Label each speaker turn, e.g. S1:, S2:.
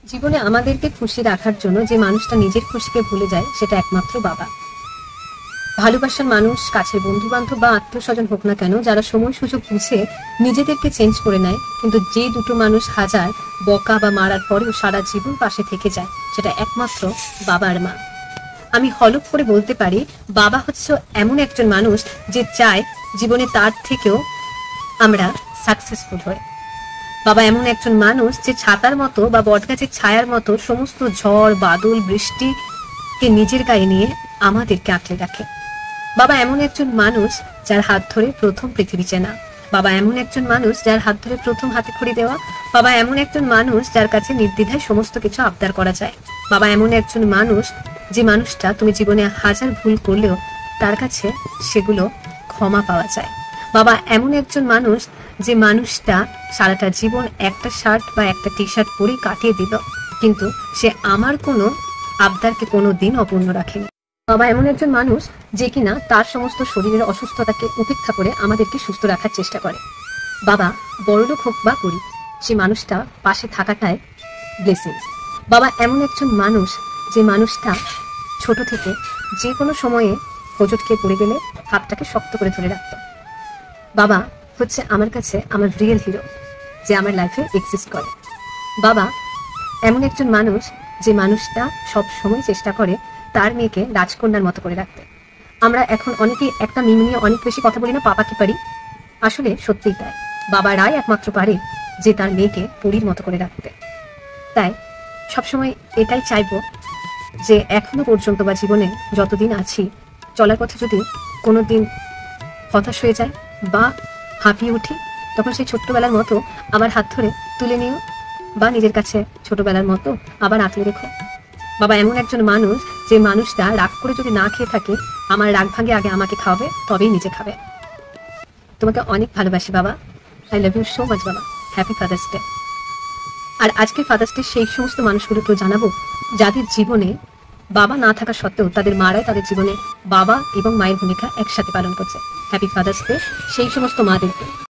S1: জীবনে আমাদেরকে খুশি রাখার জন্য যে মানুষটা নিজের খুশিকে ভুলে যায় সেটা একমাত্র বাবা। ভালোবাসার মানুষ, কাছের বন্ধু বান্ধব বা আত্মীয় স্বজন হোক না কেন, যারা সময় সুযোগ বুঝে নিজেদেরকে চেঞ্জ করে নেয়, কিন্তু যে দুটো মানুষ হাজার বকা বা মারার পরেও সারা জীবন পাশে থেকে যায়, সেটা একমাত্র বাবা আর মা। আমি হলফ করে বলতে পারি, বাবা হচ্ছে এমন একজন মানুষ যে চায় জীবনে তার থেকেও আমরা সাকসেসফুল হই। বাবা এমন একজন মানুষ যে ছাতার মতো বা বটগাছের ছায়ার মতো সমস্ত ঝড় বাদল বৃষ্টিকে নিজের গায়ে নিয়ে আমাদেরকে আঁকড়ে রাখে। বাবা এমন একজন মানুষ যার হাত ধরে প্রথম পৃথিবী চেনা। বাবা এমন একজন মানুষ যার হাত ধরে প্রথম হাতে খড়ি দেওয়া। বাবা এমন একজন মানুষ যার কাছে নির্দ্বিধায় সমস্ত কিছু আবদার করা যায়। বাবা এমন একজন মানুষ যে মানুষটা তুমি জীবনে হাজার ভুল করলেও তার কাছে সেগুলো ক্ষমা পাওয়া যায়। বাবা এমন একজন মানুষ যে মানুষটা সারাটা জীবন একটা শার্ট বা একটা টি শার্ট পরেই কাটিয়ে দিল, কিন্তু সে আমার কোনো আবদারকে কোনো দিন অপূর্ণ রাখেনি। বাবা এমন একজন মানুষ যে কিনা তার সমস্ত শরীরের অসুস্থতাকে উপেক্ষা করে আমাদেরকে সুস্থ রাখার চেষ্টা করে। বাবা বড়লোক হোক বা গরিব, সে মানুষটা পাশে থাকাটাই ব্লেসিংস। বাবা এমন একজন মানুষ যে মানুষটা ছোট থেকে যে কোনো সময়ে হোঁচট খেয়ে পড়ে গেলে হাতটাকে শক্ত করে ধরে রাখত। বাবা হচ্ছে আমার কাছে আমার রিয়েল হিরো, যে আমার লাইফে এক্সিস্ট করে। বাবা এমন একজন মানুষ যে মানুষটা সব সময় চেষ্টা করে তার মেয়েকে রাজকন্যার মতো করে রাখতে। আমরা এখন অনেকেই একটা মিম নিয়ে অনেক বেশি কথা বলি না, পাপা কি পারি? আসলে সত্যিই তাই, বাবারাই একমাত্র পারে যে তার মেয়েকে পরীর মতো করে রাখতে। তাই সবসময় এটাই চাইবো যে এখনো পর্যন্ত বা জীবনে যতদিন আছি চলার পথে যদি কোনো দিন হতাশ হয়ে যায় বা হাঁপিয়ে উঠি, তখন সেই ছোট্টবেলার মতো আমার হাত ধরে তুলে নিও বা নিজের কাছে ছোটবেলার মতো আবার আঁকলে রেখো। বাবা এমন একজন মানুষ যে মানুষটা রাগ করে যদি না খেয়ে থাকে, আমার রাগ ভাঙে আগে আমাকে খাওয়াবে, তবেই নিজে খাবে। তোমাকে অনেক ভালোবাসি বাবা। I love you so much বাবা। Happy Father's Day. আর আজকে ফাদার্স ডে সেই সমস্ত মানুষগুলোকেও জানাবো যাদের জীবনে বাবা না থাকা সত্ত্বেও তাদের মারাই তাদের জীবনে বাবা এবং মায়ের ভূমিকা একসাথে পালন করছে। হ্যাপি ফাদার্স ডে সেই সমস্ত মাদেরকে।